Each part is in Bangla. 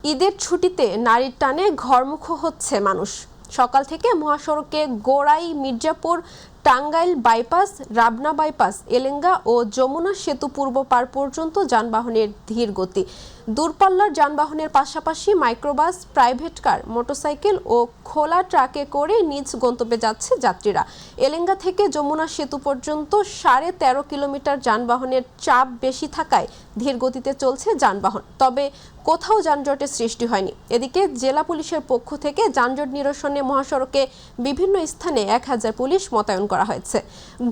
ঈদের ছুটিতে নারীর টানে ঘরমুখো হচ্ছে মানুষ। সকাল থেকে মহাসড়কে গোড়াই, মির্জাপুর, টাঙ্গাইল বাইপাস, রাবনা বাইপাস, এলেঙ্গা ও যমুনা সেতু পূর্ব পার পর্যন্ত যানবাহনের ধীর গতি। দূরপাল্লার যানবাহনের পাশাপাশি মাইক্রোবাস, প্রাইভেট কার, মোটরসাইকেল ও খোলা ট্রাকে করে নিজ গন্তব্যে যাচ্ছে যাত্রীরা। এলেঙ্গা থেকে যমুনা সেতু পর্যন্ত 13.5 কিলোমিটার যানবাহনের চাপ বেশি থাকায় ধীর গতিতে চলছে যানবাহন। তবে কোথাও যানজটের সৃষ্টি হয়নি। এদিকে জেলা পুলিশের পক্ষ থেকে যানজট নিরসনে মহাসড়কে বিভিন্ন স্থানে 1000 পুলিশ মোতায়েন করা হয়েছে।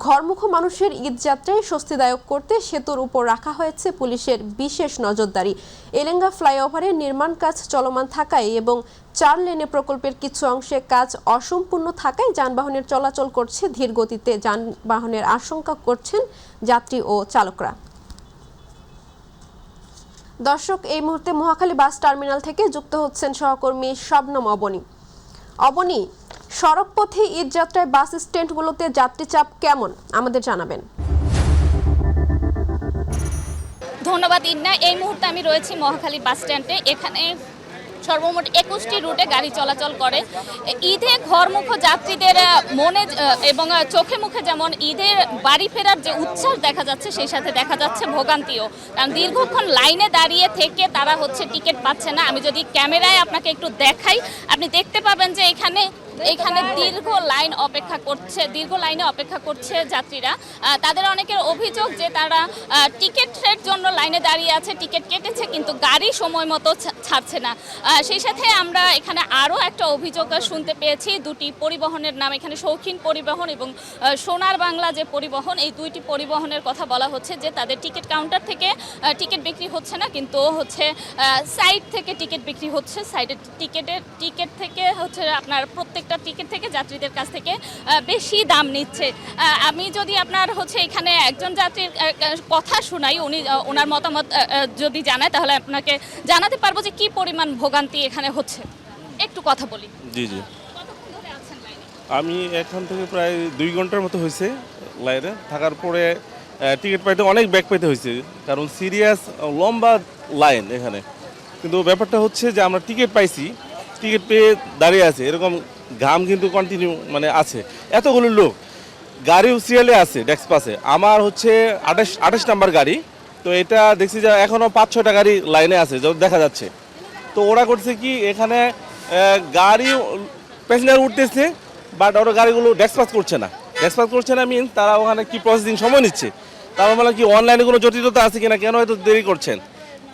ঘরমুখো মানুষের ঈদযাত্রায় স্বস্তিদায়ক করতে সেতুর উপর রাখা হয়েছে পুলিশের বিশেষ নজরদারি। এলেঙ্গা ফ্লাইওভারের নির্মাণ কাজ চলমান থাকায় এবং 4 লেনে প্রকল্পের কিছু অংশে কাজ অসম্পূর্ণ থাকায় যানবাহনের চলাচল করছে ধীর গতিতে। যানবাহনের আশঙ্কা করছেন যাত্রী ও চালকরা। দর্শক, এই মুহূর্তে মহাখালী বাস টার্মিনাল থেকে যুক্ত হচ্ছেন সহকর্মী শবনম অবনী। অবনী, সড়ক পথে ঈদযাত্রায় বাস স্ট্যান্ডগুলোতে যাত্রী চাপ কেমন আমাদের জানাবেন। ধন্যবাদ ইন্না। এই মুহূর্তে আমি রয়েছি মহাখালী বাস স্ট্যান্ডে। এখানে সর্বমোট 21টি রুটে গাড়ি চলাচল করে। ঈদে ঘরমুখো যাত্রীদের মনে এবং চোখে মুখে যেমন ঈদের বাড়ি ফেরার যে উচ্ছ্বাস দেখা যাচ্ছে, সেই সাথে দেখা যাচ্ছে ভোগান্তিও। কারণ দীর্ঘক্ষণ লাইনে দাঁড়িয়ে থেকে তারা টিকিট পাচ্ছে না। আমি যদি ক্যামেরায় আপনাকে একটু দেখাই, আপনি দেখতে পাবেন যে এখানে দীর্ঘ লাইনে অপেক্ষা করছে যাত্রীরা। তাদের অনেকের অভিযোগ যে তারা টিকিটের জন্য লাইনে দাঁড়িয়ে আছে, টিকিট কেটেছে কিন্তু গাড়ি সময় মতো ছাড়ছে না। সেই সাথে আমরা এখানে আরও একটা অভিযোগ শুনতে পেয়েছি। দুটি পরিবহনের নাম, এখানে শৌখিন পরিবহন এবং সোনার বাংলা যে পরিবহন, এই দুইটি পরিবহনের কথা বলা হচ্ছে যে তাদের টিকিট কাউন্টার থেকে টিকিট বিক্রি হচ্ছে না, কিন্তু সাইড থেকে টিকিট বিক্রি হচ্ছে। সাইডের টিকিট থেকে আপনার প্রত্যেকটা টিকিট থেকে যাত্রীদের কাছ থেকে বেশি দাম নিচ্ছে। আমি যদি আপনার এখানে একজন যাত্রীর কথা শোনাই, ওনার মতামত যদি জানায় তাহলে আপনাকে জানাতে পারবো যে কি পরিমাণ ভোগান্তি এখানে হচ্ছে। একটু কথা বলি। জি। আমি এখান থেকে প্রায় 2 ঘন্টার মতো হয়েছে লাইনে থাকার পরে টিকিট পাইতে অনেক ব্যাক পাইতে হয়েছে, কারণ সিরিয়াস লম্বা লাইন এখানে। কিন্তু ব্যাপারটা হচ্ছে যে আমরা টিকিট পাইছি, টিকিট পেয়ে দাঁড়িয়ে আছে, এরকম ঘাম কিন্তু কন্টিনিউ আছে। এতগুলো লোক গাড়িও সিরিয়ালে আছে ডেস্ক পাসে। আমার 28 নাম্বার গাড়ি, তো এটা দেখছি যে এখনও 5-6টা গাড়ি লাইনে আছে দেখা যাচ্ছে। তো ওরা করছে কি, এখানে গাড়ি প্যাসেঞ্জার উঠতেছে, বাট ওরা গাড়িগুলো ডেস্ক পাস করছে না মিনস তারা ওখানে কি প্রসেসিং সময় নিচ্ছে। তারপর মানে কি অনলাইনে কোনো জটিলতা আছে কিনা, কেন হয়তো দেরি করছেন।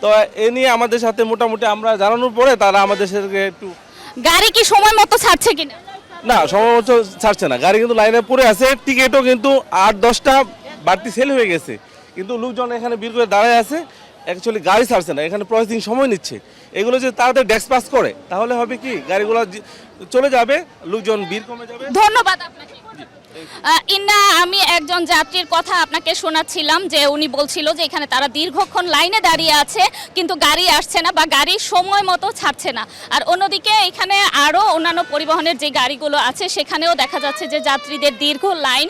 তো এ নিয়ে আমাদের সাথে মোটামুটি আমরা জানানোর পরে তারা আমাদের সাথে একটু গাড়ি কি সময় মতো ছাড়ছে কিনা, না সময় মতো ছাড়ছে না। গাড়ি কিন্তু লাইনে পড়ে আছে, টিকিটও কিন্তু 8-10টা বাড়তি সেল হয়ে গেছে, কিন্তু লোকজন এখানে ভিড় করে দাঁড়ায় আছে। অ্যাকচুয়ালি গাড়ি ছাড়ছে না, এখানে প্রসেসিং সময় নিচ্ছে। এগুলো যদি তাড়াতাড়ি ডেস্ক পাস করে তাহলে হবে কি, গাড়িগুলো চলে যাবে, লোকজন ভিড় কমে যাবে। ধন্যবাদ আপনাকে ইন্না। আমি একজন যাত্রীর কথা আপনাকে শোনাচ্ছিলাম যে উনি বলছিল যে এখানে তারা দীর্ঘক্ষণ লাইনে দাঁড়িয়ে আছে কিন্তু গাড়ি আসছে না বা গাড়ি সময় মতো ছাড়ছে না। আর অন্যদিকে এখানে আরও অন্যান্য পরিবহনের যে গাড়িগুলো আছে সেখানেও দেখা যাচ্ছে যে যাত্রীদের দীর্ঘ লাইন।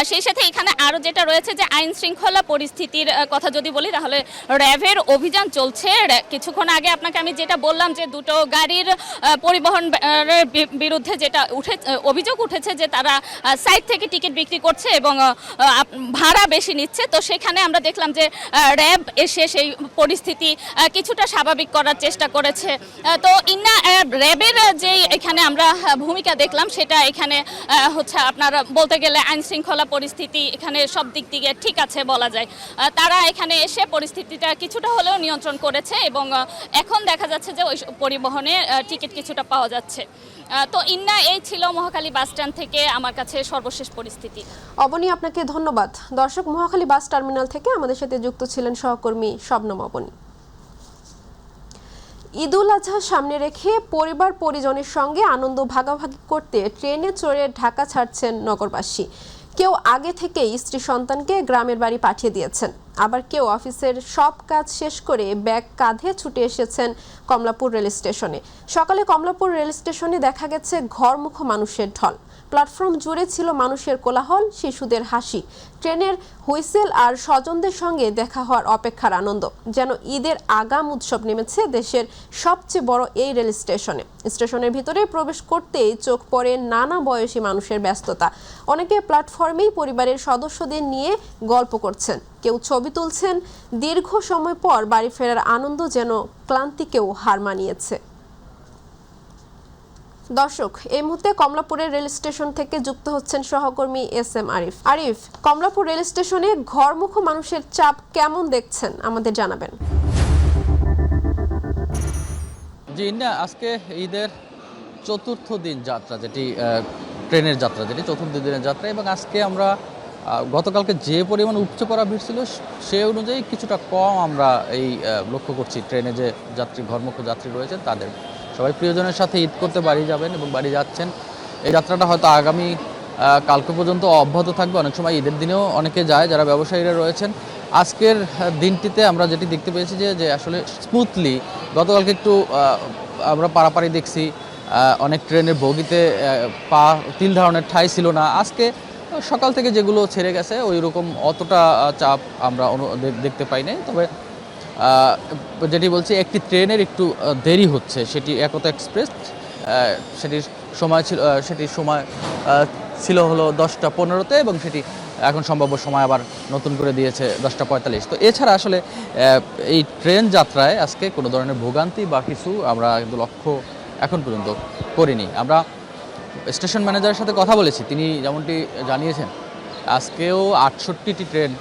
সেই সাথে এখানে আরও যেটা রয়েছে যে আইন শৃঙ্খলা পরিস্থিতির কথা যদি বলি তাহলে র্যাবের অভিযান চলছে। কিছুক্ষণ আগে আপনাকে আমি যেটা বললাম যে দুটো গাড়ির পরিবহন বিরুদ্ধে যেটা অভিযোগ উঠেছে যে তারা সাইড থেকে টিকিট বিক্রি করছে এবং ভাড়া বেশি নিচ্ছে। তো সেখানে আমরা দেখলাম যে র্যাব এসে সেই পরিস্থিতি কিছুটা স্বাভাবিক করার চেষ্টা করেছে। তো ইন্না, র্যাবের যে এখানে আমরা ভূমিকা দেখলাম সেটা এখানে আপনার বলতে গেলে আইন শৃঙ্খলা পরিস্থিতি এখানে সব দিক থেকে ঠিক আছে বলা যায়। তারা এখানে এসে পরিস্থিতিটা কিছুটা হলেও নিয়ন্ত্রণ করেছে এবং এখন দেখা যাচ্ছে যে ওই পরিবহনে টিকিট কিছুটা পাওয়া যাচ্ছে। তো ইন্না, এই ছিল মহাখালী বাস স্ট্যান্ড থেকে আমার কাছে সর্বশেষ পরিস্থিতি। অবনী, আপনাকে ধন্যবাদ। দর্শক, মহাখালী বাস টার্মিনাল থেকে আমাদের সাথে যুক্ত ছিলেন সহকর্মী শবনম অবনী। ঈদুল আজহা সামনে রেখে পরিবার পরিজনের সঙ্গে আনন্দ ভাগাভাগি করতে ট্রেনে চড়ে ঢাকা ছাড়ছেন নগরবাসী। কেউ আগে থেকেই স্ত্রী সন্তানকে গ্রামের বাড়ি পাঠিয়ে দিয়েছেন। আবার কেউ অফিসের সব কাজ শেষ করে ব্যাগ কাঁধে ছুটে এসেছেন কমলাপুর রেল স্টেশনে। সকালে কমলাপুর রেল স্টেশনে দেখা গেছে ঘরমুখো মানুষের ঢল। প্ল্যাটফর্ম জুড়ে ছিল মানুষের কোলাহল, শিশুদের হাসি, ট্রেনের হুইসেল আর স্বজনদের সঙ্গে দেখা হওয়ার অপেক্ষার আনন্দ। যেন ঈদের আগাম উৎসব নেমেছে দেশের সবচেয়ে বড় এই রেল স্টেশনে। স্টেশনের ভিতরে প্রবেশ করতেই চোখ পড়ে নানা বয়সী মানুষের ব্যস্ততা। অনেকে প্ল্যাটফর্মেই পরিবারের সদস্যদের নিয়ে গল্প করছেন, কেউ ছবি তুলছেন। দীর্ঘ সময় পর বাড়ি ফেরার আনন্দ যেন ক্লান্তিকেও হার মানিয়েছে। দর্শক, এই মুহূর্তে কমলাপুরের রেল স্টেশন থেকে যুক্ত হচ্ছেন সহকর্মী এস.এম. আরিফ। আরিফ, কমলাপুর রেল স্টেশনে ঘরমুখো মানুষের চাপ কেমন দেখছেন আমাদের জানাবেন। জি না, আজকে ঈদের চতুর্থ দিন যাত্রা, যেটি ট্রেনের যাত্রা, যেটি চতুর্থ দিনের যাত্রা, এবং আজকে আমরা গতকালকে যে পরিমাণ উপচে পড়া ভিড় ছিল সে অনুযায়ী কিছুটা কম আমরা এই লক্ষ্য করছি ট্রেনে যে যাত্রী, ঘরমুখো যাত্রী রয়েছেন তাদের। সবাই প্রিয়জনের সাথে ঈদ করতে বাড়ি যাবেন এবং বাড়ি যাচ্ছেন। এই যাত্রাটা হয়তো আগামী কালকে পর্যন্ত অব্যাহত থাকবে। অনেক সময় ঈদের দিনেও অনেকে যায় যারা ব্যবসায়ীরা রয়েছেন। আজকের দিনটিতে আমরা যেটি দেখতে পেয়েছি যে আসলে স্মুথলি, গতকালকে একটু আমরা পারাপারি দেখছি, অনেক ট্রেনের বগিতে পা তিল ধারণের ঠাঁই ছিল না। আজকে সকাল থেকে যেগুলো ছেড়ে গেছে ওই রকম অতটা চাপ আমরা দেখতে পাই নাই। তবে যেটি বলছি, একটি ট্রেনের একটু দেরি হচ্ছে, সেটি একতা এক্সপ্রেস। সেটির সময় ছিল হলো 10টা 15-তে এবং সেটি এখন সম্ভাব্য সময় আবার নতুন করে দিয়েছে 10টা 45। তো এছাড়া আসলে এই ট্রেন যাত্রায় আজকে কোনো ধরনের ভোগান্তি বা কিছু আমরা কিন্তু লক্ষ্য এখন পর্যন্ত করিনি। আমরা স্টেশন ম্যানেজারের সাথে কথা বলেছি, তিনি যেমনটি জানিয়েছেন আজকেও 68টি ট্রেন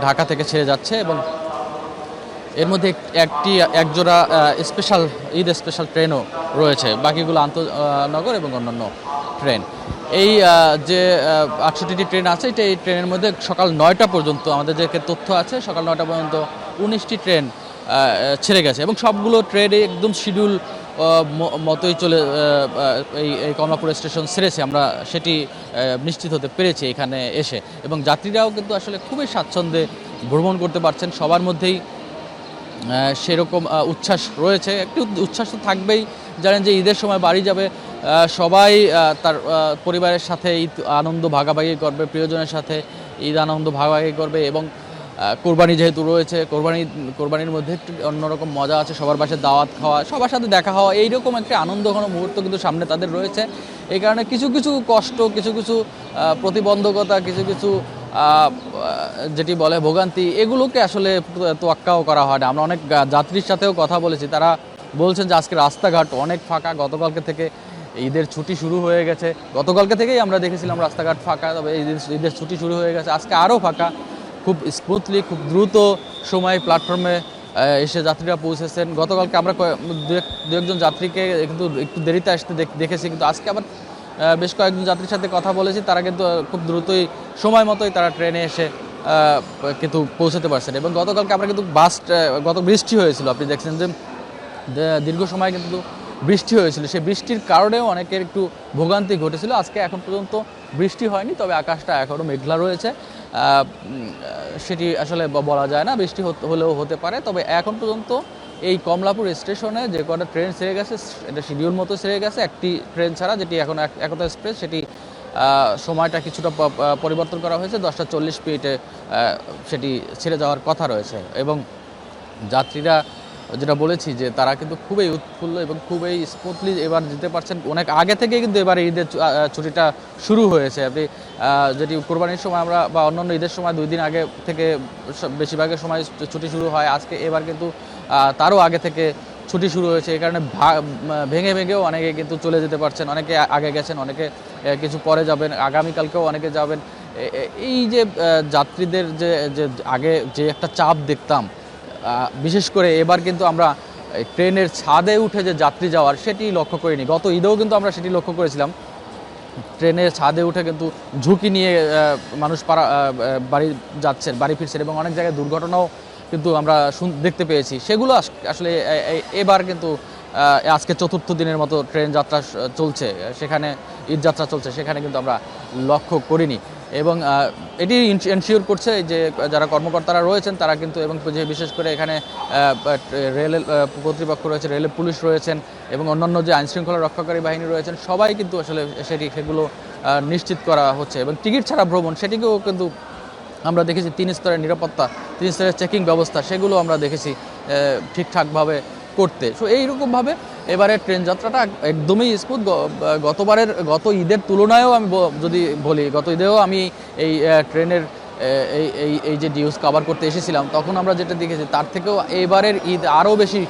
ঢাকা থেকে ছেড়ে যাচ্ছে এবং এর মধ্যে একজোড়া স্পেশাল ঈদ স্পেশাল ট্রেনও রয়েছে, বাকিগুলো আন্তনগর এবং অন্যান্য ট্রেন। এই যে 68টি ট্রেন আছে, এই ট্রেনের মধ্যে সকাল 9টা পর্যন্ত আমাদের যে তথ্য আছে, সকাল 9টা পর্যন্ত 19টি ট্রেন ছেড়ে গেছে এবং সবগুলো ট্রেনে একদম শিডিউল মতোই চলে এই কমলাপুর স্টেশন ছেড়েছে। আমরা সেটি নিশ্চিত হতে পেরেছি এখানে এসে, এবং যাত্রীরাও কিন্তু আসলে খুবই স্বাচ্ছন্দ্যে ভ্রমণ করতে পারছেন। সবার মধ্যেই সেরকম উচ্ছ্বাস রয়েছে। একটু উচ্ছ্বাস তো থাকবেই, জানেন যে ঈদের সময় বাড়ি যাবে, সবাই তার পরিবারের সাথে ঈদ আনন্দ ভাগাভাগি করবে, প্রিয়জনের সাথে ঈদ আনন্দ ভাগাভাগি করবে, এবং কোরবানি যেহেতু রয়েছে, কোরবানির মধ্যে একটু অন্যরকম মজা আছে, সবার বাসায় দাওয়াত খাওয়া, সবার সাথে দেখা হওয়া, এইরকম একটা আনন্দঘন মুহূর্ত কিন্তু সামনে তাদের রয়েছে। এই কারণে কিছু কিছু কষ্ট, কিছু কিছু প্রতিবন্ধকতা, কিছু কিছু যেটি বলে ভোগান্তি, এগুলোকে আসলে তোয়াক্কাও করা হয় না। আমরা অনেক যাত্রীর সাথেও কথা বলেছি, তারা বলছেন যে আজকে রাস্তাঘাট অনেক ফাঁকা। গতকালকে থেকে ঈদের ছুটি শুরু হয়ে গেছে, গতকালকে থেকেই আমরা দেখেছিলাম রাস্তাঘাট ফাঁকা, তবে ঈদের ছুটি শুরু হয়ে গেছে, আজকে আরও ফাঁকা। খুব স্মুথলি, খুব দ্রুত সময় প্ল্যাটফর্মে এসে যাত্রীরা পৌঁছেছেন। গতকালকে আমরা দু একজন যাত্রীকে কিন্তু একটু দেরিতে আসতে দেখেছি, কিন্তু আজকে আবার বেশ কয়েকজন যাত্রীর সাথে কথা বলেছি, তারা কিন্তু খুব দ্রুতই সময় মতোই তারা ট্রেনে এসে কিন্তু পৌঁছাতে পারছেন। এবং গতকালকে আমরা কিন্তু গত বৃষ্টি হয়েছিল, আপনি দেখছেন যে দীর্ঘ সময় কিন্তু বৃষ্টি হয়েছিল, সেই বৃষ্টির কারণেও অনেকের একটু ভোগান্তি ঘটেছিল। আজকে এখন পর্যন্ত বৃষ্টি হয়নি, তবে আকাশটা এখনও মেঘলা রয়েছে, সেটি আসলে বলা যায় না, বৃষ্টি হলেও হতে পারে। তবে এখন পর্যন্ত এই কমলাপুর স্টেশনে যে কটা ট্রেন ছেড়ে গেছে এটা শিডিউল মতো ছেড়ে গেছে, একটি ট্রেন ছাড়া, যেটি এখন একতা এক্সপ্রেস, সেটি সময়টা কিছুটা পরিবর্তন করা হয়েছে, 10টা 40 সেটি ছেড়ে যাওয়ার কথা রয়েছে। এবং যাত্রীরা যেটা বলেছি যে তারা কিন্তু খুবই উৎফুল্ল এবং খুবই স্মুথলি এবার যেতে পারছেন। অনেক আগে থেকে কিন্তু এবারে ঈদের ছুটিটা শুরু হয়েছে। আপনি যেটি কোরবানির সময় আমরা বা অন্যান্য ঈদের সময় 2 দিন আগে থেকে বেশিরভাগের সময় ছুটি শুরু হয়, আজকে এবার কিন্তু তারও আগে থেকে ছুটি শুরু হয়েছে। এই কারণে ভেঙে ভেঙেও অনেকে কিন্তু চলে যেতে পারছেন, অনেকে আগে গেছেন, অনেকে কিছু পরে যাবেন, আগামীকালকেও অনেকে যাবেন। এই যে যাত্রীদের যে আগে যে একটা চাপ দেখতাম, বিশেষ করে এবার কিন্তু আমরা ট্রেনের ছাদে উঠে যে যাত্রী যাওয়ার সেটি লক্ষ্য করিনি। গত ঈদেও কিন্তু আমরা সেটি লক্ষ্য করেছিলাম, ট্রেনের ছাদে উঠে কিন্তু ঝুঁকি নিয়ে মানুষ বাড়ি যাচ্ছেন, বাড়ি ফিরছেন, এবং অনেক জায়গায় দুর্ঘটনাও কিন্তু আমরা দেখতে পেয়েছি। সেগুলো আসলে এবার কিন্তু আজকে চতুর্থ দিনের মতো ট্রেন যাত্রা চলছে, সেখানে ঈদ যাত্রা চলছে, সেখানে কিন্তু আমরা লক্ষ্য করিনি। এবং এটি এনশিওর করছে যে যারা কর্মকর্তারা রয়েছেন তারা কিন্তু, এবং যে বিশেষ করে এখানে রেল কর্তৃপক্ষ রয়েছে, রেলের পুলিশ রয়েছেন এবং অন্যান্য যে আইনশৃঙ্খলা রক্ষাকারী বাহিনী রয়েছেন, সবাই কিন্তু আসলে সেগুলো নিশ্চিত করা হচ্ছে। এবং টিকিট ছাড়া ভ্রমণ, সেটিকেও কিন্তু আমরা দেখেছি 3 স্তরের নিরাপত্তা, 3 স্তরের চেকিং ব্যবস্থা, সেগুলো আমরা দেখেছি ঠিকঠাকভাবে করতে। সো এইরকমভাবে এবারে ট্রেন যাত্রাটা একদমই স্মুথ। গত ঈদের তুলনায়ও আমি যদি বলি, গত ঈদেও আমি এই ট্রেনের এই যে ডিউজ কভার করতে এসেছিলাম, তখন আমরা যেটা দেখেছি তার থেকেও এবারের ঈদ আরও বেশি,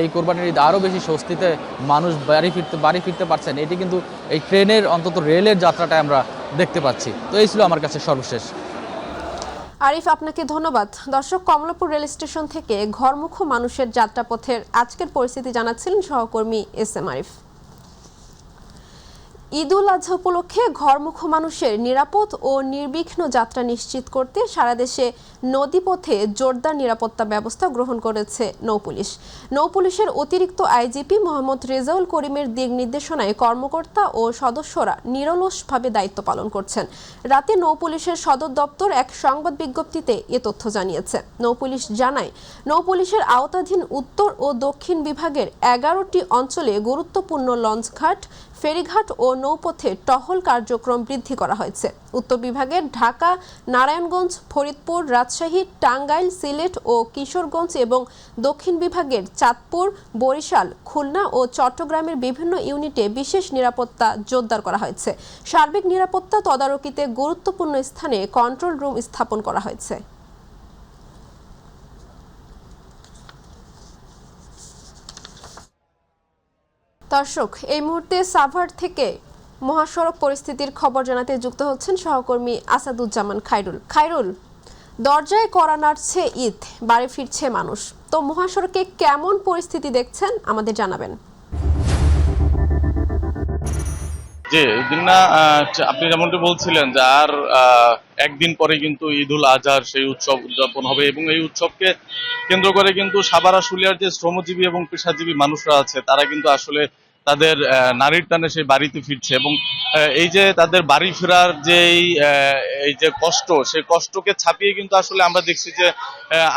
এই কোরবানির ঈদ আরও বেশি স্বস্তিতে মানুষ বাড়ি ফিরতে পারছেন। এটি কিন্তু এই ট্রেনের, অন্তত রেলের যাত্রাটা আমরা দেখতে পাচ্ছি। তো এই ছিল আমার কাছে সর্বশেষ। আরিফ, আপনাকে ধন্যবাদ। দর্শক, কমলাপুর রেল স্টেশন থেকে ঘরমুখো মানুষের যাত্রাপথের আজকের পরিস্থিতি জানাচ্ছিলেন সহকর্মী SM আরিফ। ঈদুল আজহা উপলক্ষে ঘরমুখো মানুষের নিরাপদ ও নির্বিঘ্ন যাত্রা নিশ্চিত করতে সারা দেশে নদীপথে জোরদার নিরাপত্তা ব্যবস্থা গ্রহণ করেছে নৌপুলিশ। নৌপুলিশের অতিরিক্ত IGP মোহাম্মদ রেজাউল করিমের দিক নির্দেশনায় কর্মকর্তা ও সদস্যরা নিরলসভাবে দায়িত্ব পালন করছেন। রাতে নৌপুলিশের সদর দপ্তর এক সংবাদ বিজ্ঞপ্তিতে এ তথ্য জানিয়েছে। নৌপুলিশ জানায়, নৌপুলিশের আওতাধীন উত্তর ও দক্ষিণ বিভাগের 11টি অঞ্চলে গুরুত্বপূর্ণ লঞ্চঘাট, ফেরিঘাট ও নৌপথে টহল কার্যক্রম বৃদ্ধি করা হয়েছে। উত্তর বিভাগের ঢাকা, নারায়ণগঞ্জ, ফরিদপুর, রাজশাহী, টাঙ্গাইল, সিলেট ও কিশোরগঞ্জ এবং দক্ষিণ বিভাগের চাঁদপুর, বরিশাল, খুলনা ও চট্টগ্রামের বিভিন্ন ইউনিটে বিশেষ নিরাপত্তা জোরদার করা হয়েছে। সার্বিক নিরাপত্তা তদারকিতে গুরুত্বপূর্ণ স্থানে কন্ট্রোল রুম স্থাপন করা হয়েছে। দর্শক, এই মুহূর্তে সাভার থেকে মহাসড়ক পরিস্থিতির খবর জানাতে যুক্ত হচ্ছেন সহকর্মী আসাদুজ্জামান খায়রুল। দরজায় কড়া নাড়ছে ঈদ, বাড়ি ফিরছে মানুষ। তো মহাসড়কে কেমন পরিস্থিতি দেখছেন আমাদের জানাবেন। জি দিনা, আপনি যেমনটি বলছিলেন যে আর একদিন পরে কিন্তু ঈদুল আজহার সেই উৎসব উদযাপন হবে, এবং এই উৎসবকে কেন্দ্র করে কিন্তু সাভার আশুলিয়ার যে শ্রমজীবী এবং পেশাজীবী মানুষরা আছে তারা কিন্তু আসলে তাদের নারীর টানে সেই বাড়িতে ফিরছে। এবং এই যে তাদের বাড়ি ফেরার যে এই যে কষ্ট, সেই কষ্টকে ছাপিয়ে কিন্তু আসলে আমরা দেখছি যে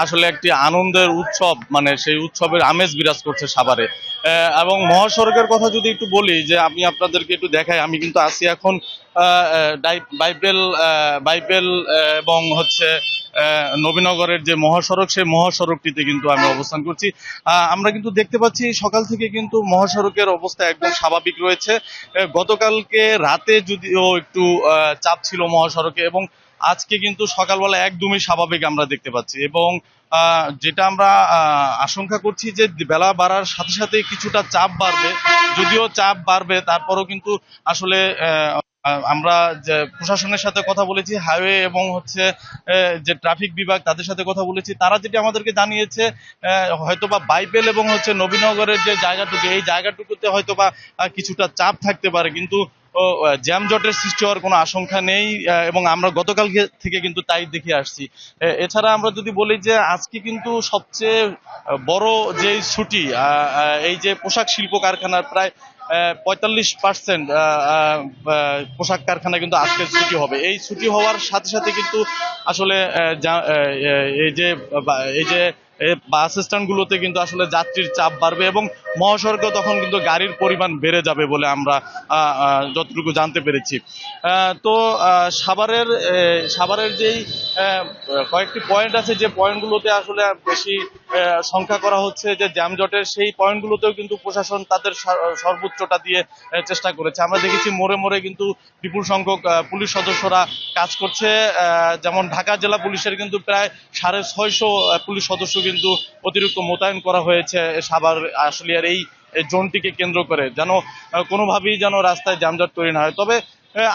আসলে একটি আনন্দের উৎসব, মানে সেই উৎসবের আমেজ বিরাজ করছে সাভারে। এবং মহাসড়কের কথা যদি একটু বলি, যে আমি আপনাদেরকে একটু দেখাই, আমি কিন্তু আছি এখন বাইবেল এবং হচ্ছে নবীনগরের যে মহাসড়ক, সেই মহাসড়কটিতে কিন্তু আমি অবস্থান করছি। আমরা কিন্তু দেখতে পাচ্ছি সকাল থেকে কিন্তু মহাসড়কের অবস্থা একদম স্বাভাবিক রয়েছে। গতকালকে রাতে যদিও একটু চাপ ছিল মহাসড়কে, এবং আজকে কিন্তু সকালবেলা একদমই স্বাভাবিক আমরা দেখতে পাচ্ছি। এবং যেটা আমরা আশঙ্কা করছি যে বেলা বাড়ার সাথে সাথে কিছুটা চাপ বাড়বে, যদিও চাপ বাড়বে তারপরও কিন্তু আসলে আমরা যে প্রশাসনের সাথে কথা বলেছি, হাইওয়ে এবং হচ্ছে যে ট্রাফিক বিভাগ, তাদের সাথে কথা বলেছি, তারা যেটি আমাদেরকে জানিয়েছে হয়তোবা বাইবেল এবং হচ্ছে নবীনগরের যে জায়গাটুকু, এই জায়গাটুকুতে হয়তোবা কিছুটা চাপ থাকতে পারে, কিন্তু জ্যামজটের সৃষ্টি হওয়ার কোনো আশঙ্কা নেই। এবং আমরা গতকাল থেকে কিন্তু তাই দেখে আসছি। এছাড়া আমরা যদি বলি যে আজকে কিন্তু সবচেয়ে বড় যে ছুটি, এই যে পোশাক শিল্প কারখানার প্রায় 45% পোশাক কারখানা কিন্তু আজকে ছুটি হবে। এই ছুটি হওয়ার সাথে সাথে কিন্তু আসলে এই যে বাস স্ট্যান্ডগুলোতে কিন্তু আসলে যাত্রীর চাপ বাড়বে, এবং মহাসড়কে তখন কিন্তু গাড়ির পরিমাণ বেড়ে যাবে বলে আমরা যতটুকু জানতে পেরেছি। তো সাভারের যেই কয়েকটি পয়েন্ট আছে, যে পয়েন্টগুলোতে আসলে বেশি সংখ্যা করা হচ্ছে যে যানজটের, সেই পয়েন্টগুলোতেও কিন্তু প্রশাসন তাদের সর্বোচ্চটা দিয়ে চেষ্টা করেছে। আমরা দেখেছি মোড়ে মোড়ে কিন্তু বিপুল সংখ্যক পুলিশ সদস্যরা কাজ করছে। যেমন ঢাকা জেলা পুলিশের কিন্তু প্রায় 650 পুলিশ সদস্য কিন্তু অতিরিক্ত মোতায়েন করা হয়েছে সাভার আশুলিয়ার এই জোনটিকে কেন্দ্র করে, যেন কোনোভাবেই যেন রাস্তায় যানজট তৈরি না হয়। তবে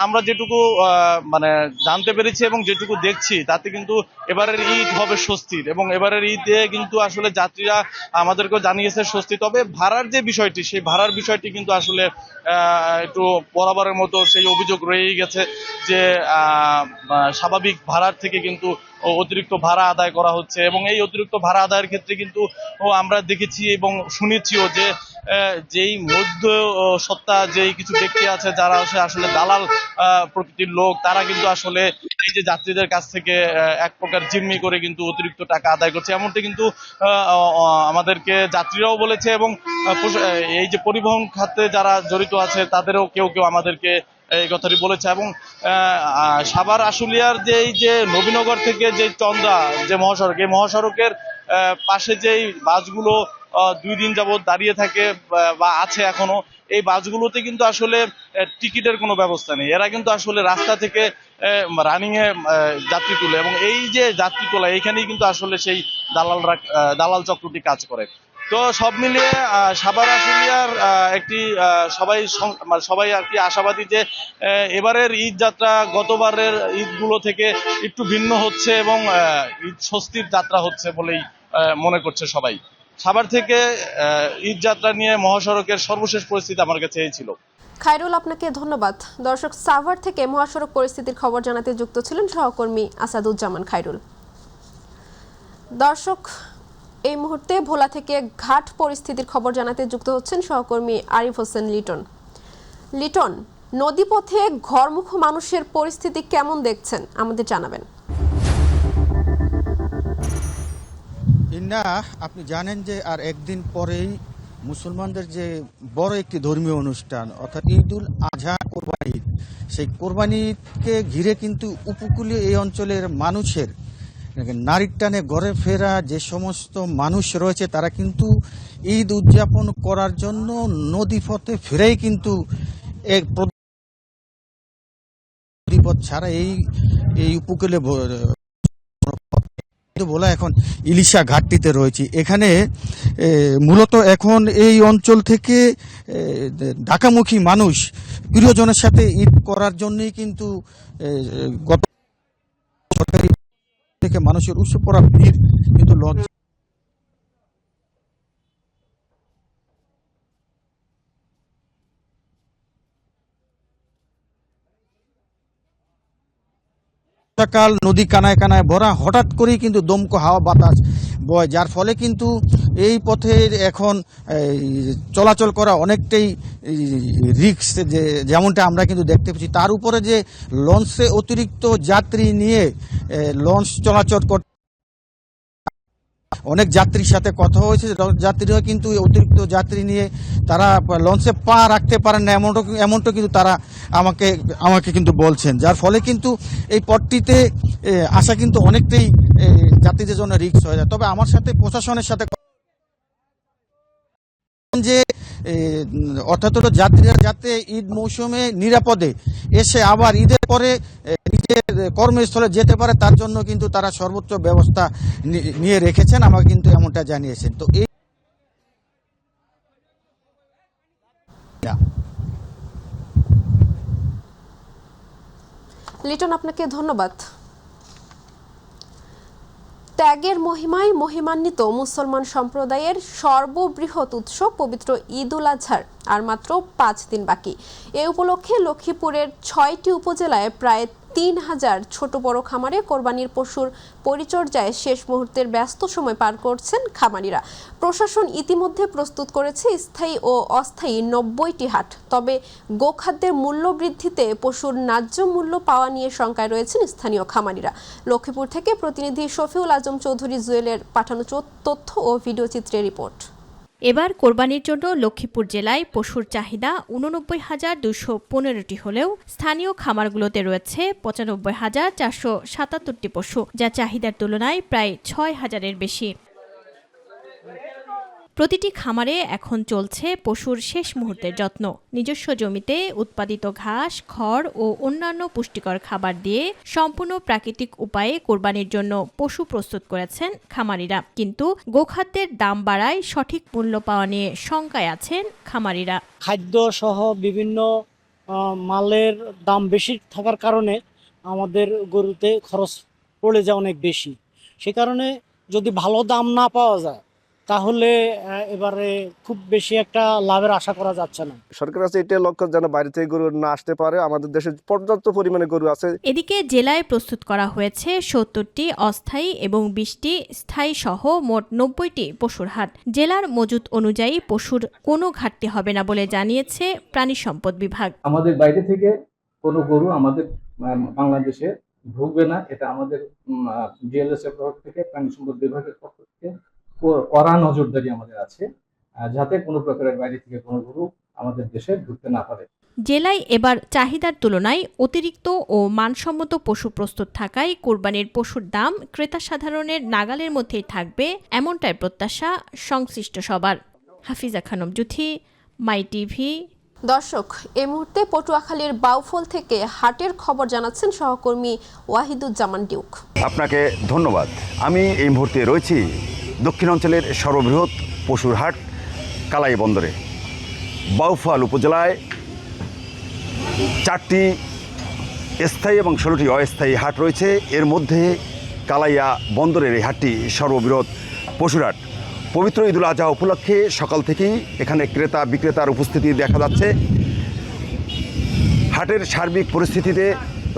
আমরা যেটুকু মানে জানতে পেরেছি এবং যেটুকু দেখছি, তাতে কিন্তু এবারের ঈদ হবে স্বস্তির, এবং এবারের ঈদে কিন্তু আসলে যাত্রীরা আমাদেরকেও জানিয়েছে স্বস্তি। তবে ভাড়ার যে বিষয়টি, সেই ভাড়ার বিষয়টি কিন্তু আসলে একটু বরাবরের মতো সেই অভিযোগ রয়েই গেছে যে স্বাভাবিক ভাড়ার থেকে কিন্তু অতিরিক্ত ভাড়া আদায় করা হচ্ছে। এবং এই অতিরিক্ত ভাড়া আদায়ের ক্ষেত্রে কিন্তু আমরা দেখেছি এবং শুনেছিও যে যেই মধ্য সত্তা যেই কিছু ব্যক্তি আছে যারা আসলে দালাল প্রকৃতির লোক, তারা কিন্তু আসলে এই যে যাত্রীদের কাছ থেকে এক প্রকার জিম্মি করে কিন্তু অতিরিক্ত টাকা আদায় করছে, এমনটা কিন্তু আমাদেরকে যাত্রীরাও বলেছে এবং এই যে পরিবহন খাতে যারা জড়িত আছে তাদেরও কেউ কেউ আমাদেরকে এই কথাটি বলেছে। এবং সাভার আশুলিয়ার যে এই যে নবীনগর থেকে যে চন্দ্রা যে মহাসড়ক, এই মহাসড়কের পাশে যেই বাসগুলো 2 দিন যাবত দাঁড়িয়ে থাকে বা আছে এখনো, এই বাসগুলোতে কিন্তু আসলে টিকিটের কোনো ব্যবস্থা নেই। এরা কিন্তু আসলে রাস্তা থেকে রানিং এ যাত্রী তুলে এবং এই যে যাত্রী তোলা, এইখানেই কিন্তু আসলে সেই দালাল চক্রটি কাজ করে। তো সব মিলিয়ে সাভার আশুলিয়ার একটি সবাই আর কি আশাবাদী যে এবারের ঈদ যাত্রা গতবারের ঈদগুলো থেকে একটু ভিন্ন হচ্ছে এবং ঈদ স্বস্তির যাত্রা হচ্ছে বলেই মনে করছে সবাই। সাভার থেকে ঈদ যাত্রা নিয়ে মহাসড়কের সর্বশেষ পরিস্থিতি আমার কাছে এই ছিল। খায়রুল, আপনাকে ধন্যবাদ। দর্শক, সাভার থেকে মহাসড়ক পরিস্থিতির খবর জানাতে যুক্ত ছিলেন সহকর্মী আসাদুজ্জামান খায়রুল। দর্শক, এই মুহূর্তে ভোলা থেকে ঘাট পরিস্থিতির খবর জানাতে যুক্ত হচ্ছেন সহকর্মী আরিফ হোসেন লিটন। লিটন, নদীপথে ঘরমুখ মানুষের পরিস্থিতি কেমন দেখছেন আমাদের জানাবেন। ইন্না, আপনি জানেন যে আর একদিন পরেই মুসলমানদের যে বড় একটি ধর্মীয় অনুষ্ঠান অর্থাৎ ঈদুল আজহা কোরবানি ঈদ, সেই কোরবানি ঈদকে ঘিরে কিন্তু উপকূলীয় এই অঞ্চলের মানুষের নারীর টানে ঘরে ফেরা যে সমস্ত মানুষ রয়েছে তারা কিন্তু ঈদ উদযাপন করার জন্য নদীপথে ফিরেই কিন্তু এক নদীপথ ছাড়া এই উপকূলে বলা এখন ইলিশা ঘাটটিতে রয়েছে। এখানে মূলত এখন এই অঞ্চল থেকে ঢাকামুখী মানুষ প্রিয়জনের সাথে ঈদ করার জন্যই কিন্তু গত সরকারি থেকে মানুষের উৎসব পড়া ভিড় কিন্তু সকাল নদী কানায় কানায় ভরা, হঠাৎ করেই কিন্তু দমকা হাওয়া বাতাস বয়, যার ফলে কিন্তু এই পথে এখন চলাচল করা অনেকটাই রিস্ক, যেমনটা আমরা কিন্তু দেখতে পাচ্ছি। তার উপরে যে লঞ্চে অতিরিক্ত যাত্রী নিয়ে লঞ্চ চলাচল করতে অনেক যাত্রীর সাথে কথা হয়েছে, যাত্রীরা কিন্তু অতিরিক্ত যাত্রী নিয়ে তারা লঞ্চে পা রাখতে পারেন না, এমনটা কিন্তু তারা আমাকে কিন্তু বলছেন, যার ফলে কিন্তু এই পথটিতে আসা কিন্তু অনেকটাই যাত্রীদের জন্য রিস্ক হয়ে যায়। তবে আমার সাথে প্রশাসনের সাথে যে অর্থাৎ যাত্রীরা যাতে ঈদ মৌসুমে নিরাপদে এসে আবার ঈদের পরে নিজের কর্মস্থলে যেতে পারে তার জন্য কিন্তু তারা সর্বোচ্চ ব্যবস্থা নিয়ে রেখেছেন, আমাকে কিন্তু এমনটা জানিয়েছেন। তো এই লিটন, আপনাকে ধন্যবাদ। ত্যাগের মহিমায় মহিমান্বিত মুসলমান সম্প্রদায়ের সর্ববৃহৎ উৎসব পবিত্র ঈদ উল আজহার আর মাত্র 5 দিন বাকি। এ উপলক্ষে লক্ষ্মীপুরের 6টি উপজেলায় প্রায় 3000 ছোট বড় খামারে কোরবানির পশুর পরিচর্যায় শেষ মুহূর্তের ব্যস্ত সময় পার করছেন খামারিরা। প্রশাসন ইতিমধ্যে প্রস্তুত করেছে স্থায়ী ও অস্থায়ী 90টি হাট। তবে গোখাদ্যের মূল্য বৃদ্ধিতে পশুর ন্যায্য মূল্য পাওয়া নিয়ে শঙ্কায় রয়েছেন স্থানীয় খামারিরা। লক্ষ্মীপুর থেকে প্রতিনিধি শফিউল আজম চৌধুরী জুয়েলের পাঠানো তথ্য ও ভিডিও চিত্রের রিপোর্ট। এবার কোরবানির জন্য লক্ষ্মীপুর জেলায় পশুর চাহিদা 89,215টি হলেও স্থানীয় খামারগুলোতে রয়েছে 95,477টি পশু, যা চাহিদার তুলনায় প্রায় 6,000-এর বেশি। প্রতিটি খামারে এখন চলছে পশুর শেষ মুহূর্তের যত্ন। নিজস্ব জমিতে উৎপাদিত ঘাস, খড় ও অন্যান্য পুষ্টিকর খাবার দিয়ে সম্পূর্ণ প্রাকৃতিক উপায়ে কোরবানির জন্য পশু প্রস্তুত করেছেন খামারিরা। কিন্তু গোখাদ্যের দাম বাড়ায় সঠিক মূল্য পাওয়া নিয়ে শঙ্কায় আছেন খামারিরা। খাদ্য সহ বিভিন্ন মালের দাম বেশি থাকার কারণে আমাদের গরুতে খরচ পড়ে যায় অনেক বেশি। সে কারণে যদি ভালো দাম না পাওয়া যায় তাহলে এবারে খুব বেশি একটা লাভের আশা করা যাচ্ছে না। সরকার কাছে এটা লক্ষ্য যেন বাইরে থেকে গরু না আসতে পারে, আমাদের দেশে পর্যাপ্ত পরিমাণে গরু আছে। এদিকে জেলায় প্রস্তুত করা হয়েছে 70টি অস্থায়ী এবং 20টি স্থায়ী সহ মোট 90টি পশুর হাট। জেলার মজুত অনুযায়ী পশুর কোনো ঘাটতি হবে না বলে জানিয়েছে প্রাণী সম্পদ বিভাগ। আমাদের বাইরে থেকে কোনো গরু আমাদের বাংলাদেশে ঢুকবে না, এটা আমাদের জিএলএস এর তরফ থেকে, প্রাণী সম্পদ বিভাগের পক্ষ থেকে কড়া নজরদারি আমাদের আছে, যাতে কোনো প্রকারের বাইরে থেকে কোনো গরু আমাদের দেশে ঢুকতে না পারে। জেলায় এবার চাহিদার তুলনায় অতিরিক্ত ও মানসম্মত পশু প্রস্তুত থাকায় কোরবানির পশুর দাম ক্রেতা সাধারণের নাগালের মধ্যেই থাকবে, এমনটাই প্রত্যাশা সংশ্লিষ্ট সবার। হাফিজা খানম জুথি, মাই টিভি। দর্শক, এই মুহূর্তে পটুয়াখালীর বাউফল থেকে হাটের খবর জানাচ্ছেন সহকর্মী ওয়াহিদুজ্জামান ডিউক। আপনাকে ধন্যবাদ। আমি এই মুহূর্তে রয়েছি দক্ষিণাঞ্চলের সর্ববৃহৎ পশুর হাট কালাই বন্দরে। বাউফল উপজেলায় 4টি স্থায়ী এবং 16টি অস্থায়ী হাট রয়েছে। এর মধ্যে কালাইয়া বন্দরের এই হাটটি সর্ববৃহৎ পশুর হাট। পবিত্র ঈদুল আজহা উপলক্ষে সকাল থেকেই এখানে ক্রেতা বিক্রেতার উপস্থিতি দেখা যাচ্ছে। হাটের সার্বিক পরিস্থিতিতে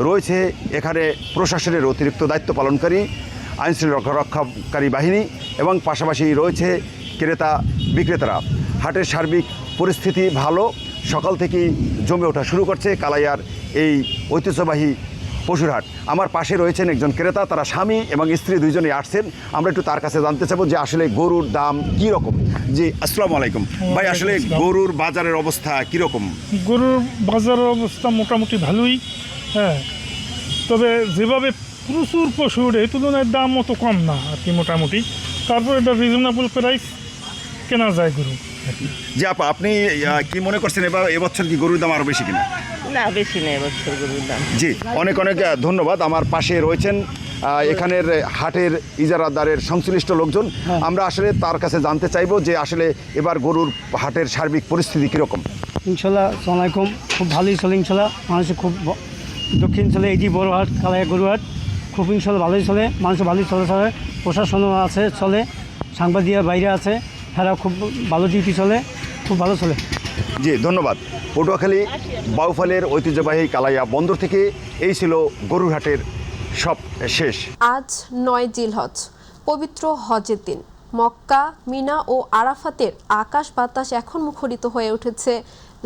রয়েছে এখানে প্রশাসনের অতিরিক্ত দায়িত্ব পালনকারী, আইনশৃঙ্খলা রক্ষাকারী বাহিনী এবং পাশাপাশি রয়েছে ক্রেতা বিক্রেতারা। হাটের সার্বিক পরিস্থিতি ভালো। সকাল থেকেই জমে ওঠা শুরু করছে কালাইয়ার এই ঐতিহ্যবাহী পশুর হাট। আমার পাশে রয়েছেন একজন ক্রেতা, তারা স্বামী এবং স্ত্রী দুইজনেই আসছেন। আমরা একটু তার কাছে জানতে চাবো যে আসলে গরুর দাম কি রকম। জি, আসসালামু আলাইকুম ভাই, আসলে গরুর বাজারের অবস্থা কি রকম? গরুর বাজারের অবস্থা মোটামুটি ভালোই, হ্যাঁ, তবে যেভাবে প্রচুর পশুর এই তুলনায় দাম অত কম না আর কি, মোটামুটি। তারপর এটা রিজনেবল প্রাইস কেনা যায় গরু। যে আপনি কি মনে করছেন এবছর কি গরুর দাম আরো বেশি কিনা? না, বেশি নেই এবছর গরুর দাম। জি, অনেক অনেক ধন্যবাদ। আমার পাশে রয়েছেন এখানের হাটের ইজারাদারের সংশ্লিষ্ট লোকজন। আমরা আসলে তার কাছে জানতে চাইবো যে আসলে এবার গরুর হাটের সার্বিক পরিস্থিতি কীরকম। ইনশাল্লাহ, আসসালামু আলাইকুম, খুব ভালোই চলে ইনশাল্লাহ। মানুষের খুব দক্ষিণ চলে এই যে বড় হাট কালাইয়া গরু হাট, খুব ইনশাল্লাহ ভালোই চলে, মানুষের ভালোই চলে, প্রশাসনও আছে চলে, সাংবাদিক বাইরে আছে, তারা খুব ভালো ডিউটি চলে, খুব ভালো চলে। জি, ধন্যবাদ। পটুয়াখালী বাউফলের ঐতিহ্যবাহী কালাইয়া বন্দর থেকে এই ছিল গরুর হাটের সব শেষ। আজ 9 জিলহজ, পবিত্র হজের দিন। মক্কা, মিনা ও আরাফাতের আকাশ বাতাস এখন মুখরিত হয়ে উঠেছে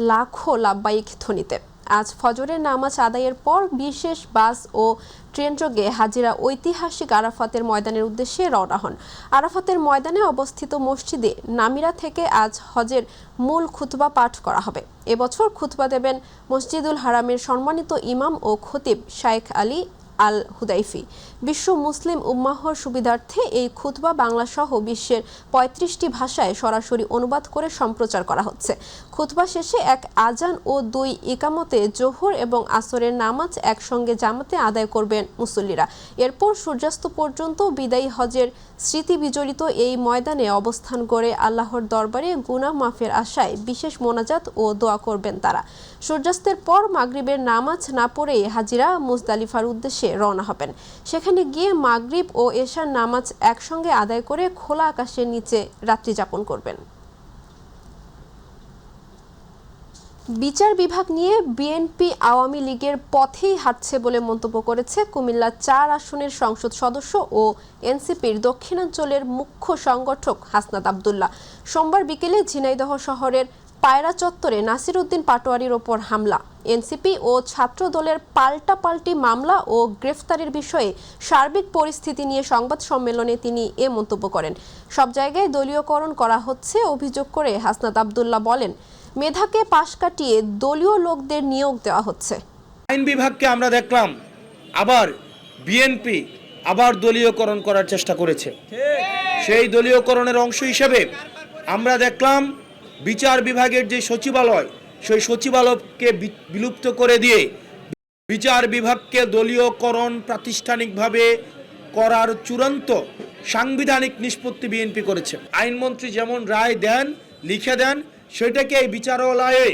লাখো লাব্বাইক ধ্বনিতে। আজ ফজরের নামাজ আদায়ের পর বিশেষ বাস ও ট্রেন যোগে হাজিরা ঐতিহাসিক আরাফাতের ময়দানের উদ্দেশ্যে রওনা হন। আরাফাতের ময়দানে অবস্থিত মসজিদে নামিরা থেকে আজ হজের মূল খুতবা পাঠ করা হবে। এবছর খুতবা দেবেন মসজিদুল হারামের সম্মানিত ইমাম ও খতিব শাইখ আলী আল হুদাইফি। বিশ্ব মুসলিম উম্মাহর সুবিধার্থে এই খুতবা বাংলা সহ বিশ্বের 35টি ভাষায় সরাসরি অনুবাদ করে সম্প্রচার করা হচ্ছে। খুতবা শেষে এক আজান ও 2 ইকামতে জোহর এবং আসরের নামাজ একসঙ্গে জামাতে আদায় করবেন মুসল্লিরা। এরপর সূর্যাস্ত পর্যন্ত বিদায়ী হজের স্মৃতি বিজড়িত এই ময়দানে অবস্থান করে আল্লাহর দরবারে গুনাহ মাফের আশায় বিশেষ মোনাজাত ও দোয়া করবেন তারা। সূর্যাস্তের পর মাগরিবের নামাজ না পড়েই হাজিরা মুজদালিফার উদ্দেশ্যে রওনা হবেন। সেখানে গিয়ে মাগরিব ও এশার নামাজ একসঙ্গে আদায় করে খোলা আকাশের নিচে রাত্রি যাপন করবেন। বিচার বিভাগ নিয়ে বিএনপি আওয়ামী লীগের পথেই হাঁটছে বলে মন্তব্য করেছে কুমিল্লা 4 আসনের সংসদ সদস্য ও এনসিপির দক্ষিণাঞ্চলের মুখ্য সংগঠক হাসনাত আব্দুল্লাহ। সোমবার বিকেলে ঝিনাইদহ শহরের পায়রা চত্বরে নাসির উদ্দিন পাটোয়ারির ওপর হামলা, এনসিপি ও ছাত্র দলের পাল্টাপাল্টি মামলা ও গ্রেফতারের বিষয়ে সার্বিক পরিস্থিতি নিয়ে সংবাদ সম্মেলনে তিনি এ মন্তব্য করেন। সব জায়গায় দলীয়করণ করা হচ্ছে অভিযোগ করে হাসনাত আব্দুল্লাহ বলেন, মেধাকে পাশ কাটিয়ে দলীয় লোকদের নিয়োগ দেওয়া হচ্ছে। আইন বিভাগকে আমরা দেখলাম আবার বিএনপি আবার দলীয়করণ করার চেষ্টা করেছে। সেই দলীয়করণের অংশ হিসেবে আমরা দেখলাম বিচার বিভাগের যে সচিবালয়, সেই সচিবালয়কে বিলুপ্ত করে দিয়ে বিচার বিভাগকে দলীয়করণ প্রাতিষ্ঠানিকভাবে করার চূড়ান্ত সাংবিধানিক নিষ্পত্তি বিএনপি করেছে। আইনমন্ত্রী যেমন রায় দেন, লিখে দেন, সেটাকে এই বিচারালয়ে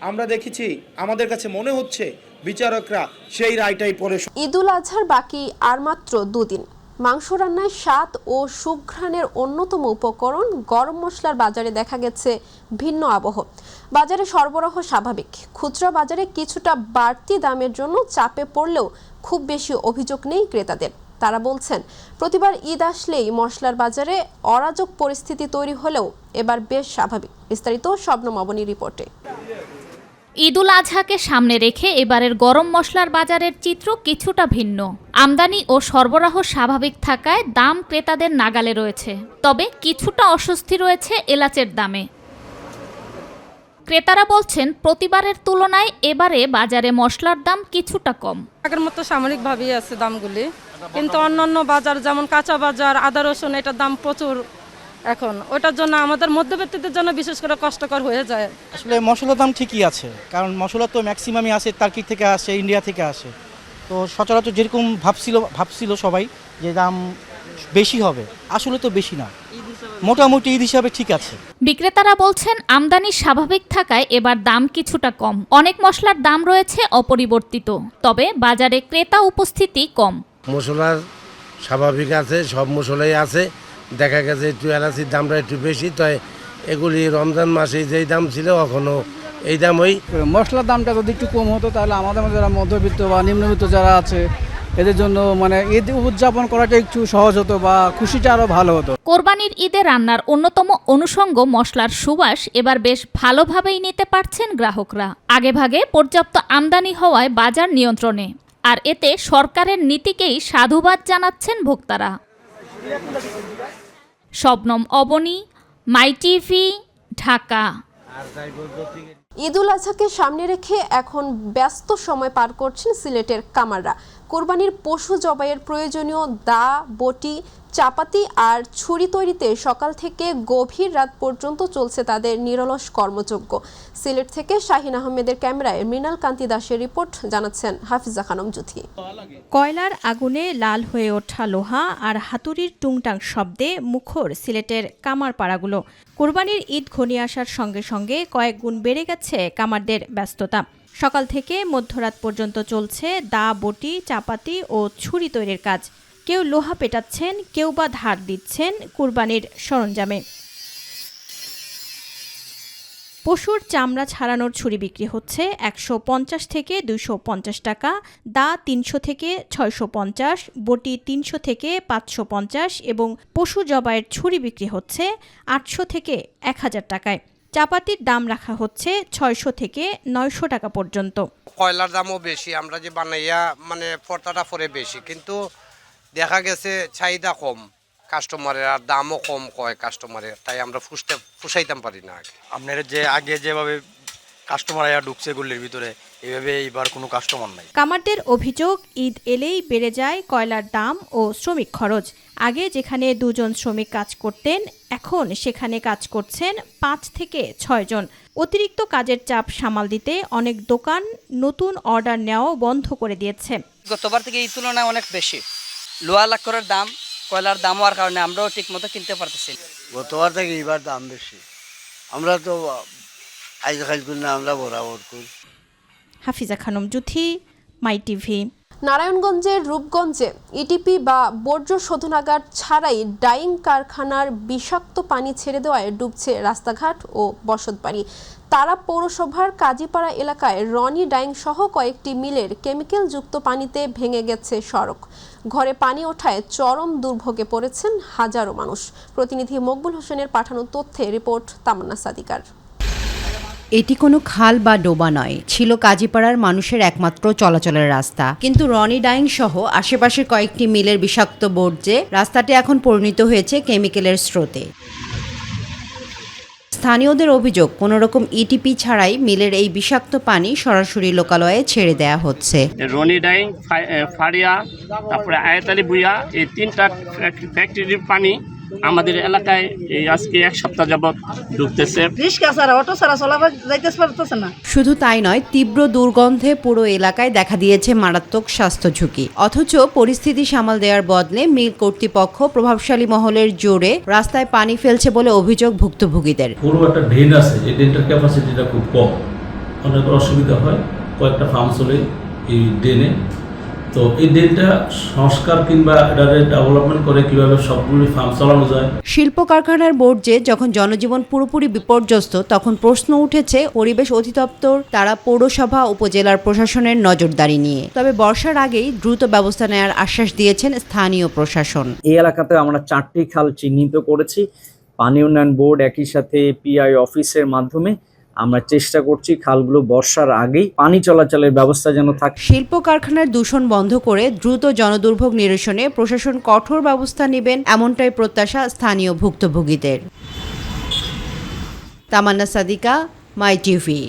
আমরা দেখেছি। আমাদের কাছে মনে হচ্ছে বিচারকরা সেই রায়টাই পড়ে। ঈদুল আজহার বাকি আর মাত্র 2 দিন। মাংস রান্নায় স্বাদ ও সুঘ্রাণের অন্যতম উপকরণ গরম মশলার বাজারে দেখা গেছে ভিন্ন আবহ। বাজারে সরবরাহ স্বাভাবিক, খুচরা বাজারে কিছুটা বাড়তি দামের জন্য চাপে পড়লেও খুব বেশি অভিযোগ নেই ক্রেতাদের। তারা বলছেন, প্রতিবার ঈদ আসলেই মশলার বাজারে অরাজক পরিস্থিতি তৈরি হলেও এবার বেশ স্বাভাবিক। বিস্তারিত শবনম অবনীর রিপোর্টে। ঈদুল আজহাকে সামনে রেখে এবারের গরম মশলার বাজারের চিত্র কিছুটা ভিন্ন। আমদানি ও সরবরাহ স্বাভাবিক থাকায় দাম ক্রেতাদের নাগালে রয়েছে, তবে কিছুটা অস্বস্তি রয়েছে এলাচের দামে। ক্রেতারা বলছেন প্রতিবারের তুলনায় এবারে বাজারে মশলার দাম কিছুটা কম। আগের মতো সাময়িকভাবেই আছে দামগুলি, কিন্তু অন্যান্য বাজার যেমন কাঁচা বাজার, আদা রসুন, এটার দাম প্রচুর এখন। ওটার জন্য আমাদের মধ্যবিত্তদের জন্য বিশেষ করে কষ্টকর হয়ে যায়। আসলে মশলার দাম ঠিকই আছে, কারণ মশলা তো ম্যাক্সিমামই আসে টার্কি থেকে আসে, ইন্ডিয়া থেকে আসে। তো সচরাচর যেরকম ভাবছিল সবাই যে দাম বেশি হবে, আসলে তো বেশি না, মোটামুটি ঈদ হিসাবে ঠিক আছে। বিক্রেতারা বলছেন আমদানি স্বাভাবিক থাকায় এবার দাম কিছুটা কম। অনেক মশলার দাম রয়েছে অপরিবর্তিত, তবে বাজারে ক্রেতা উপস্থিতি কম। মশলার স্বাভাবিক আছে, সব মশলাই আছে। দেখা গেছে একটু এলাচির দামটা একটু বেশি, তাই এগুলি রমজান মাসে যেই দাম ছিল এখনও এই দামই। মশলার দামটা যদি একটু কম হতো তাহলে আমাদের যারা মধ্যবিত্ত বা নিম্নবিত্ত যারা আছে এদের জন্য মানে ঈদ উদযাপন করাটা একটু সহজ হতো বা খুশিটা আরো ভালো হতো। কোরবানির ঈদে রান্নার অন্যতম অনুষঙ্গ মশলার সুবাস এবার বেশ ভালোভাবেই নিতে পারছেন গ্রাহকরা। আগেভাগে পর্যাপ্ত আমদানি হওয়ায় বাজার নিয়ন্ত্রণে, আর এতে সরকারের নীতিকেই সাধুবাদ জানাচ্ছেন ভোক্তারা। শবনম অবনী, মাই টিভি, ঢাকা। ঈদুল আজহাকে সামনে রেখে এখন ব্যস্ত সময় পার করছেন সিলেটের কামাররা। কোরবানির পশু জবাইয়ের প্রয়োজনীয় দা, বটি, চাপাতি আর ছুরি তৈরিতে সকাল থেকে গভীর রাত পর্যন্ত চলছে তাদের নিরলস কর্মযজ্ঞ। সিলেট থেকে শাহিন আহমেদের ক্যামেরায় মৃণাল কান্তি দাসের রিপোর্ট, জানাচ্ছেন হাফিজা খানম জুথি। কয়লার আগুনে লাল হয়ে ওঠা লোহা আর হাতুড়ির টুংটাং শব্দে মুখর সিলেটের কামার পাড়াগুলো। কোরবানির ঈদ ঘনিয়ে আসার সঙ্গে সঙ্গে কয়েক গুণ বেড়ে গেছে কামারদের ব্যস্ততা। সকাল থেকে মধ্যরাত পর্যন্ত চলছে দা, বটি, চাপাতি ও ছুরি তৈরির কাজ। কেউ লোহা পেটাচ্ছেন, কেউ বা ধার দিচ্ছেন কুরবানির সরঞ্জামে। পশুর চামড়া ছাড়ানোর ছুরি বিক্রি হচ্ছে 150 থেকে 250 টাকা, দা 300 থেকে 650, বটি 300 থেকে 550 এবং পশু জবাইয়ের ছুরি বিক্রি হচ্ছে 800 থেকে 1000 টাকায়। চাপাতির দাম রাখা হচ্ছে 600 থেকে 900 টাকা পর্যন্ত। কয়লার দামও বেশি, আমরা যে বানাইয়া মানে পর্তাটা পরে বেশি, কিন্তু দেখা গেছে চাহিদা কম কাস্টমারের, আর দামও কম কয় কাস্টমারের, তাই আমরা ফুসাইতাম পারি না। আপনার যে আগে যেভাবে কাস্টমার আয়া ঢুকছে গুলির ভিতরে, এইভাবে এইবার কোনো কাস্টমার নাই। কামারদের অভিযোগ, ঈদ এলেই বেড়ে যায় কয়লার দাম ও শ্রমিক খরচ। আগে যেখানে 2 জন শ্রমিক কাজ করতেন, এখন সেখানে কাজ করছেন 5 থেকে 6 জন। অতিরিক্ত কাজের চাপ সামাল দিতে অনেক দোকান নতুন অর্ডার নেওয়া বন্ধ করে দিয়েছে। গতবার থেকে এই তুলনায় অনেক বেশি লোহা লাক্করের দাম, কয়লার দাম হওয়ার কারণে আমরাও ঠিক মতো কিনতে পারতেছি। গতবার থেকে এবার দাম বেশি, আমরা তো আইজ করি না, আমরা বরাবর করি। হাফিজা খানম জুথি, মাই টিভি। নারায়ণগঞ্জের রূপগঞ্জে ইটিপি বা বর্জ্য শোধনাগার ছাড়াই ডাইং কারখানার বিষাক্ত পানি ছেড়ে দেওয়ায় ডুবছে রাস্তাঘাট ও বসতবাড়ি। তারা পৌরসভার কাজীপাড়া এলাকায় রনি ডাইং সহ কয়েকটি মিলের কেমিক্যালযুক্ত পানিতে ভেঙে গেছে সড়ক। ঘরে পানি ওঠায় চরম দুর্ভোগে পড়েছেন হাজারো মানুষ। প্রতিনিধি মকবুল হোসেনের পাঠানো তথ্যে রিপোর্ট তামান্না সাদিকার। এটি কোনো খাল বা ডোবা নয়, ছিল কাজীপাড়ার মানুষের একমাত্র চলাচলের রাস্তা। কিন্তু রনি ডাইং সহ আশেপাশের কয়েকটি মিলের বিষাক্ত বর্জ্যে রাস্তাটি এখন পরিণত হয়েছে কেমিক্যালের স্রোতে। স্থানীয়দের অভিযোগ, কোনো রকম ইটিপি ছাড়াই মিলের এই বিষাক্ত পানি সরাসরি লোকালয়ে ছেড়ে দেয়া হচ্ছে। রনি ডাইং, ফাড়িয়া, তারপরে আয়াতালি বুয়া, এই 3টা ফ্যাক্টরির পানি আমাদের এলাকায় এই আজকে 1 সপ্তাহ যাবত ঢুকতেছে। শুধু তাই নয়, তীব্র দুর্গন্ধে পুরো এলাকায় দেখা দিয়েছে মারাত্মক স্বাস্থ্য ঝুঁকি। অথচ পরিস্থিতি সামাল দেওয়ার বদলে মিল কর্তৃপক্ষ প্রভাবশালী মহলের জোরে রাস্তায় পানি ফেলছে বলে অভিযোগ ভুক্তভোগীদের। পুরো একটা ড্রেন আছে, এই ড্রেনটার ক্যাপাসিটিটা খুব কম, অনেক অসুবিধা হয়। কয়েকটা ফার্ম চলে এই ড্রেনে, তো এই ড্রেনটা সংস্কার কিংবা ডেভেলপমেন্ট করে কিভাবে সবগুলি ফার্ম চালানো যায়। শিল্প কারখানার বর্জ্যে যখন জনজীবন পুরোপুরি বিপর্যস্ত, তখন প্রশ্ন উঠেছে পরিবেশ অধিদপ্তর, তারা পৌরসভা, উপজেলার প্রশাসনের নজরদারি নিয়ে। তবে বর্ষার আগেই দ্রুত ব্যবস্থা নেওয়ার আশ্বাস দিয়েছেন স্থানীয় প্রশাসন। এই এলাকাতে আমরা 4টি খাল চিহ্নিত করেছি। পানি উন্নয়ন বোর্ড একই সাথে পিআই অফিসের মাধ্যমে আমরা চেষ্টা করছি খালগুলো বর্ষার আগেই পানি চলাচলের ব্যবস্থা যেন থাকে। শিল্প কারখানার দূষণ বন্ধ করে দ্রুত জনদুর্ভোগ নিরসনে প্রশাসন কঠোর ব্যবস্থা নেবেন, এমনটাই প্রত্যাশা স্থানীয় ভুক্তভোগীদের। তামান্না সাদিকা, মাই টিভি।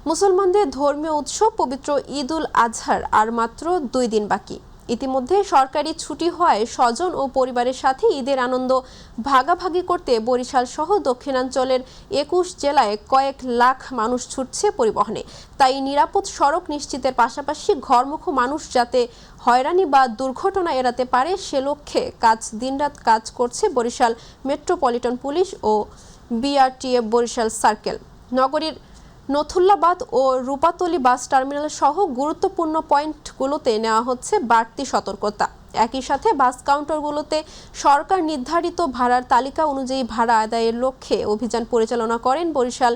মুসলমানদের ধর্মীয় উৎসব পবিত্র ঈদ উল আজহার আর মাত্র 2 দিন বাকি। ইতিমধ্যে সরকারি ছুটি হওয়ায় স্বজন ও পরিবারের সাথে ঈদের আনন্দ ভাগাভাগি করতে বরিশাল সহ দক্ষিণাঞ্চলের 21 জেলায় কয়েক লাখ মানুষ ছুটছে পরিবহনে। তাই নিরাপদ সড়ক নিশ্চিতের পাশাপাশি ঘরমুখো মানুষ যাতে হয়রানি বা দুর্ঘটনা এড়াতে পারে সে লক্ষ্যে দিনরাত কাজ করছে বরিশাল মেট্রোপলিটন পুলিশ ও বিআরটিএফ বরিশাল সার্কেল। নগরীর নথুল্লাবাদ ও রূপাতলী বাস টার্মিনাল সহ গুরুত্বপূর্ণ পয়েন্টগুলোতে নেওয়া হচ্ছে বাড়তি সতর্কতা। একই সাথে বাস কাউন্টারগুলোতে সরকার নির্ধারিত ভাড়ার তালিকা অনুযায়ী ভাড়া আদায়ের লক্ষ্যে অভিযান পরিচালনা করেন বরিশাল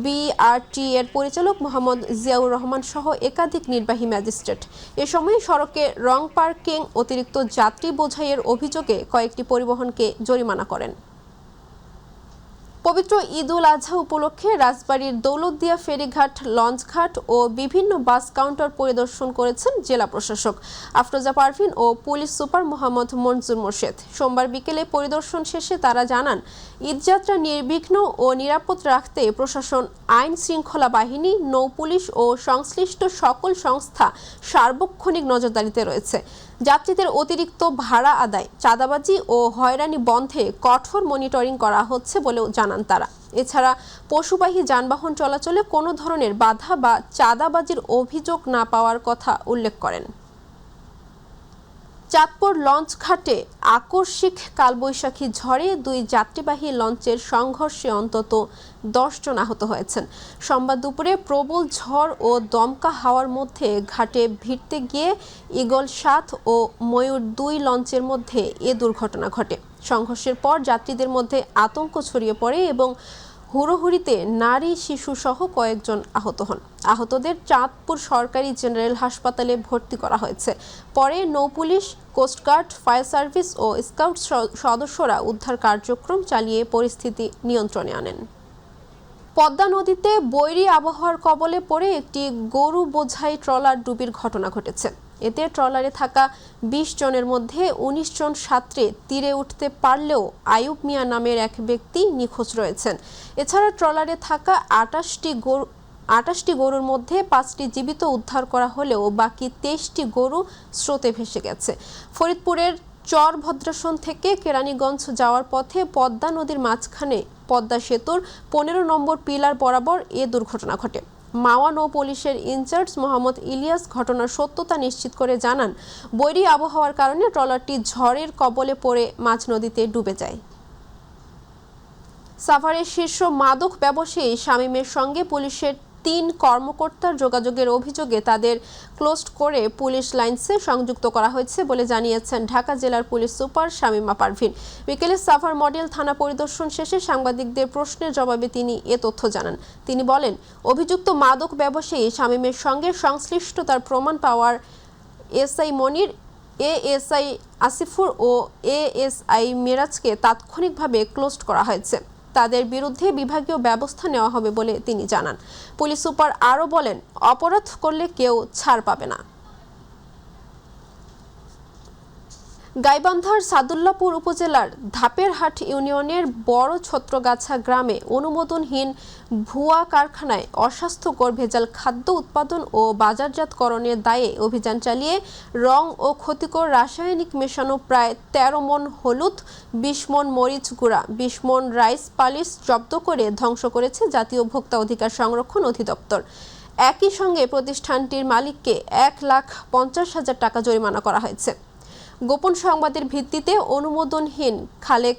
বিআরটি এর পরিচালক মোহাম্মদ জিয়াউর রহমান সহ একাধিক নির্বাহী ম্যাজিস্ট্রেট। এ সময় সড়কে রং পার্কিং, অতিরিক্ত যাত্রী বোঝাইয়ের অভিযোগে কয়েকটি পরিবহনকে জরিমানা করেন। পবিত্র ঈদ উল আজহা উপলক্ষে রাজবাড়ীর দৌলতদিয়া ফেরিঘাট, লঞ্চঘাট ও বিভিন্ন বাস কাউন্টার পরিদর্শন করেছেন জেলা প্রশাসক আফরোজা পারভিন ও পুলিশ সুপার মোহাম্মদ মনজুর মোর্শেদ। সোমবার বিকেলে পরিদর্শন শেষে তারা জানান, ঈদযাত্রা নির্বিঘ্ন ও নিরাপদ রাখতে প্রশাসন, আইন শৃঙ্খলা বাহিনী, নৌপুলিশ ও সংশ্লিষ্ট সকল সংস্থা সার্বক্ষণিক নজরদারিতে রয়েছে। যাত্রীদের অতিরিক্ত ভাড়া আদায়, চাঁদাবাজি ও হয়রানি বন্ধে কঠোর মনিটরিং করা হচ্ছে বলেও জানান তারা। এছাড়া পশুবাহী যানবাহন চলাচলে কোনো ধরনের বাধা বা চাঁদাবাজির অভিযোগ না পাওয়ার কথা উল্লেখ করেন। চাঁদপুর লঞ্চ ঘাটে আকস্মিক কালবৈশাখী ঝড়ে 2 যাত্রীবাহী লঞ্চের সংঘর্ষে অন্তত 10 জন আহত হয়েছেন। সোমবার দুপুরে প্রবল ঝড় ও দমকা হাওয়ার মধ্যে ঘাটে ভিড়তে গিয়ে ঈগল 7 ও ময়ূর 2 লঞ্চের মধ্যে এ দুর্ঘটনা ঘটে। সংঘর্ষের পর যাত্রীদের মধ্যে আতঙ্ক ছড়িয়ে পড়ে এবং হুড়োহুড়িতে নারী, শিশু সহ কয়েকজন আহত হন। আহতদের চাঁদপুর সরকারি জেনারেল হাসপাতালে ভর্তি করা হয়েছে। পরে নৌপুলিশ, কোস্টগার্ড, ফায়ার সার্ভিস ও স্কাউট সদস্যরা উদ্ধার কার্যক্রম চালিয়ে পরিস্থিতি নিয়ন্ত্রণে আনেন। পদ্মা নদীতে বৈরী আবহাওয়ার কবলে পড়ে একটি গরু বোঝাই ট্রলার ডুবির ঘটনা ঘটেছে। এতে ট্রলারে থাকা 20 জনের মধ্যে 19 জন সাঁতরে তীরে উঠতে পারলেও আয়ুব মিয়া নামের এক ব্যক্তি নিখোঁজ রয়েছেন। এছাড়া ট্রলারে থাকা 28টি গরুর মধ্যে 5টি জীবিত উদ্ধার করা হলেও বাকি 23টি গরু স্রোতে ভেসে গেছে। ফরিদপুরের চর ভদ্রাসন থেকে কেরানীগঞ্জ যাওয়ার পথে পদ্মা নদীর মাঝখানে পদ্মা সেতুর 15 নম্বর পিলার বরাবর এ দুর্ঘটনা ঘটে। মাওয়া নৌ পুলিশের ইনচার্জ মোহাম্মদ ইলিয়াস ঘটনার সত্যতা নিশ্চিত করে জানান, বৈরী আবহাওয়ার কারণে ট্রলারটি ঝড়ের কবলে পড়ে মাঝ নদীতে ডুবে যায়। সাভারের শীর্ষ মাদক ব্যবসায়ী শামীমের সঙ্গে পুলিশের 3 কর্মকর্তার যোগাযোগের অভিযোগে তাদের ক্লোজ করে পুলিশ লাইন্সে সংযুক্ত করা হয়েছে বলে জানিয়েছেন ঢাকা জেলার পুলিশ সুপার শামীমা পারভিন। বিকেলে সাভার মডেল থানা পরিদর্শন শেষে সাংবাদিকদের প্রশ্নের জবাবে তিনি এ তথ্য জানান। তিনি বলেন, অভিযুক্ত মাদক ব্যবসায়ী শামীমের সঙ্গে সংশ্লিষ্টতার প্রমাণ পাওয়ার এসআই মনির, এএসআই আসিফুর ও এএসআই মিরাজকে তাৎক্ষণিকভাবে ক্লোজ করা হয়েছে। তাদের বিরুদ্ধে বিভাগীয় ব্যবস্থা নেওয়া হবে বলে তিনি জানান। পুলিশ সুপার আরও বলেন, অপরাধ করলে কেউ ছাড় পাবে না। গাইবান্ধার সাদুল্লাপুর উপজেলার ধাপেরহাট ইউনিয়নের বড় ছত্রগাছা গ্রামে অনুমোদনহীন ভুয়া কারখানায় অস্বাস্থ্যকর ভেজাল খাদ্য উৎপাদন ও বাজারজাতকরণের দায়ে অভিযান চালিয়ে রং ও ক্ষতিকর রাসায়নিক মেশানো প্রায় 13 মণ হলুদ, 20 মণ মরিচ গুঁড়া, 20 মণ রাইস পালিশ জব্দ করে ধ্বংস করেছে জাতীয় ভোক্তা অধিকার সংরক্ষণ অধিদপ্তর। একই সঙ্গে প্রতিষ্ঠানটির মালিককে 1,50,000 টাকা জরিমানা করা হয়েছে। গোপন সংবাদের ভিত্তিতে অনুমোদনহীন খালেক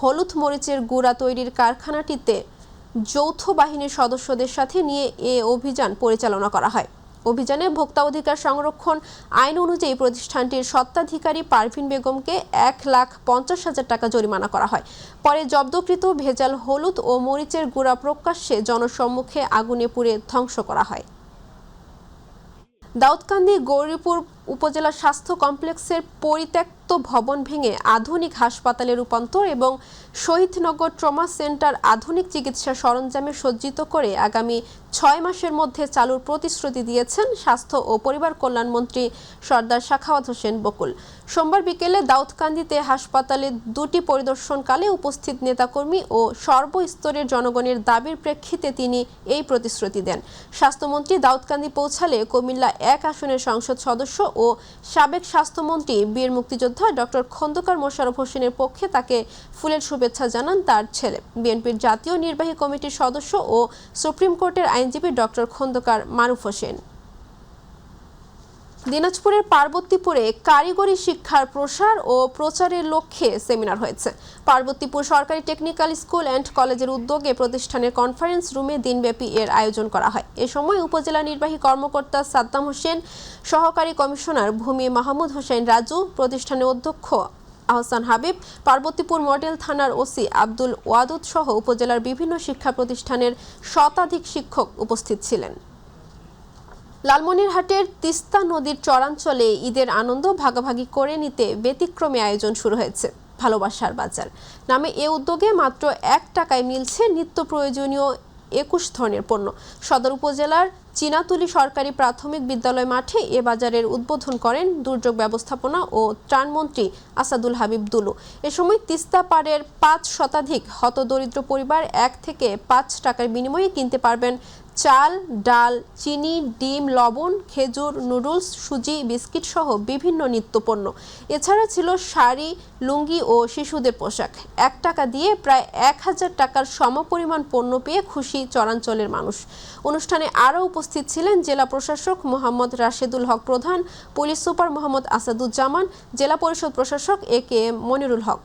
হলুদ মরিচের গুঁড়া তৈরির কারখানাটিতে যৌথ বাহিনীর সদস্যদের সাথে নিয়ে এ অভিযান পরিচালনা করা হয়। অভিযানে ভোক্তা অধিকার সংরক্ষণ আইন অনুযায়ী প্রতিষ্ঠানটির স্বত্বাধিকারী পারভিন বেগমকে 1,50,000 টাকা জরিমানা করা হয়। পরে জব্দকৃত ভেজাল হলুদ ও মরিচের গুঁড়া প্রকাশ্যে জনসম্মুখে আগুনে পুড়ে ধ্বংস করা হয়। দাউদকান্দি গৌরীপুর উপজেলা স্বাস্থ্য কমপ্লেক্সের পরিত্যক্ত ভবন ভেঙে আধুনিক হাসপাতালে রূপান্তর এবং শহীদনগর ট্রমা সেন্টার আধুনিক চিকিৎসা সরঞ্জামে সজ্জিত করে আগামী 6 মাসের মধ্যে চালুর প্রতিশ্রুতি দিয়েছেন স্বাস্থ্য ও পরিবার কল্যাণ মন্ত্রী সরদার সাখাওয়াত হোসেন বকুল। সোমবার বিকেলে দাউদকান্দিতে হাসপাতালে দুটি পরিদর্শনকালে উপস্থিত নেতাকর্মী ও সর্বস্তরের জনগণের দাবির প্রেক্ষিতে তিনি এই প্রতিশ্রুতি দেন। স্বাস্থ্যমন্ত্রী দাউদকান্দি পৌঁছালে কুমিল্লা 1 আসনের সংসদ সদস্য ও সাবেক স্বাস্থ্যমন্ত্রী বীর মুক্তিযোদ্ধা ডক্টর খন্দকার মোশাররফ হোসেনের পক্ষে তাকে ফুলের শুভেচ্ছা জানান তার ছেলে, বিএনপির জাতীয় নির্বাহী কমিটির সদস্য ও সুপ্রিম কোর্টের আইনজীবী ডক্টর খন্দকার মারুফ হোসেন। দিনাজপুরের পার্বতীপুরে কারিগরি শিক্ষার প্রসার ও প্রচারের লক্ষ্যে সেমিনার হয়েছে। পার্বতীপুর সরকারি টেকনিক্যাল স্কুল অ্যান্ড কলেজের উদ্যোগে প্রতিষ্ঠানের কনফারেন্স রুমে দিনব্যাপী এর আয়োজন করা হয়। এ সময় উপজেলা নির্বাহী কর্মকর্তা সাদ্দাম হোসেন, সহকারী কমিশনার ভূমি মাহমুদ হোসেন রাজু, প্রতিষ্ঠানের অধ্যক্ষ আহসান হাবিব, পার্বতীপুর মডেল থানার ওসি আব্দুল ওয়াদুদ সহ উপজেলার বিভিন্ন শিক্ষা প্রতিষ্ঠানের শতাধিক শিক্ষক উপস্থিত ছিলেন। লালমনিরহাটের তিস্তা নদীর চরাঞ্চলে ঈদের আনন্দ ভাগাভাগি করে নিতে ব্যতিক্রমী আয়োজন শুরু হয়েছে। ভালোবাসার বাজার নামে এ উদ্যোগে মাত্র 1 টাকায় মিলছে নিত্য প্রয়োজনীয় 21 ধরনের পণ্য। সদর উপজেলার চিনাতুলি সরকারি প্রাথমিক বিদ্যালয় মাঠে এ বাজারের উদ্বোধন করেন দুর্যোগ ব্যবস্থাপনা ও ত্রাণমন্ত্রী আসাদুল হাবিব দুলু। এ সময় তিস্তা পাড়ের 5 শতাধিক হতদরিদ্র পরিবার 1 থেকে 5 টাকার বিনিময়ে কিনতে পারবেন চাল, ডাল, চিনি, ডিম, লবণ, খেজুর, নুডলস, সুজি, বিস্কিট সহ বিভিন্ন নিত্যপণ্য। এছাড়া ছিল শাড়ি, লুঙ্গি ও শিশুদের পোশাক। 1 টাকা দিয়ে প্রায় 1000 টাকার সমপরিমাণ পণ্য পেয়ে খুশি চরাঞ্চলের মানুষ। অনুষ্ঠানে আরও উপস্থিত ছিলেন জেলা প্রশাসক মোহাম্মদ রাশেদুল হক প্রধান, পুলিশ সুপার মোহাম্মদ আসাদুজ্জামান, জেলা পরিষদ প্রশাসক AKM মনিরুল হক।